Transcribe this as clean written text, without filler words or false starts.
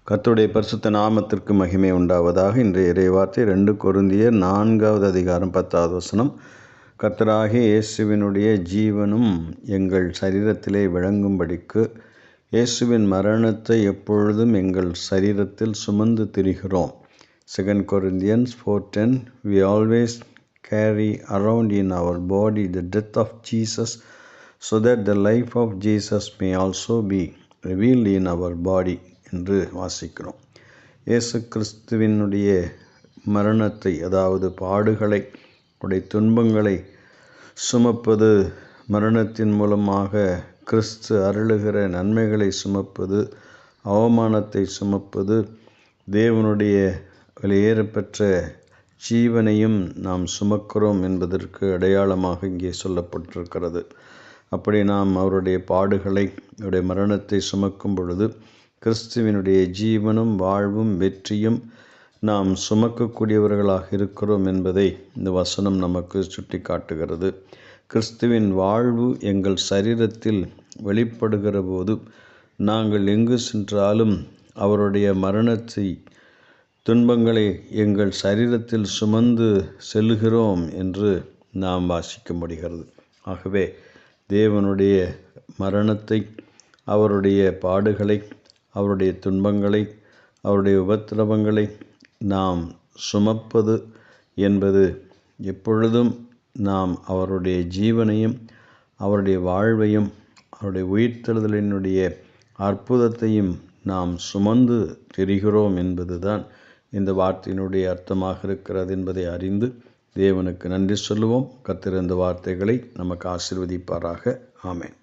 கர்த்தருடைய பரிசுத்த நாமத்திற்கு மகிமை உண்டாவதாக. இன்றைய இறைவார்த்தை 2 கொரிந்தியர் 4வது அதிகாரம் 10வது வசனம். கர்த்தராகிய இயேசுவினுடைய ஜீவனும் எங்கள் சரீரத்திலே விளங்கும்படிக்கு இயேசுவின் மரணத்தை எப்பொழுதும் எங்கள் சரீரத்தில் சுமந்து திரிகிறோம். 2 Corinthians 4:10 We always carry around in our body the death of Jesus, so that the life of Jesus may also be revealed in our body என்று வாசிக்கிறோம். இயேசு கிறிஸ்துவினுடைய மரணத்தை, அதாவது பாடுகளை, உடைய துன்பங்களை சுமப்பது, மரணத்தின் மூலமாக கிறிஸ்து அருளுகிற நன்மைகளை சுமப்பது, அவமானத்தை சுமப்பது, தேவனுடைய வெளியேறப்பெற்ற ஜீவனையும் நாம் சுமக்கிறோம் என்பதற்கு அடையாளமாக இங்கே சொல்லப்பட்டிருக்கிறது. அப்படி நாம் அவருடைய பாடுகளை, அவருடைய மரணத்தை சுமக்கும் பொழுது கிறிஸ்துவினுடைய ஜீவனும் வாழ்வும் வெற்றியும் நாம் சுமக்கக்கூடியவர்களாக இருக்கிறோம் என்பதை இந்த வசனம் நமக்கு சுட்டி காட்டுகிறது. கிறிஸ்துவின் வாழ்வு எங்கள் சரீரத்தில் வெளிப்படுகிற போது நாங்கள் எங்கு சென்றாலும் அவருடைய மரணத்தை, துன்பங்களை எங்கள் சரீரத்தில் சுமந்து செல்கிறோம் என்று நாம் வாசிக்க முடிகிறது. ஆகவே தேவனுடைய மரணத்தை, அவருடைய பாடுகளை, அவருடைய துன்பங்களை, அவருடைய உபத்திரவங்களை நாம் சுமப்பது என்பது எப்பொழுதும் நாம் அவருடைய ஜீவனையும், அவருடைய வாழ்வையும், அவருடைய உயிர்த்தெழுதலினுடைய அற்புதத்தையும் நாம் சுமந்து திரிகிறோம் என்பதுதான் இந்த வார்த்தையினுடைய அர்த்தமாக இருக்கிறது என்பதை அறிந்து தேவனுக்கு நன்றி சொல்லுவோம். கர்த்தர் இந்த வார்த்தைகளை நமக்கு ஆசீர்வதிப்பாராக. ஆமென்.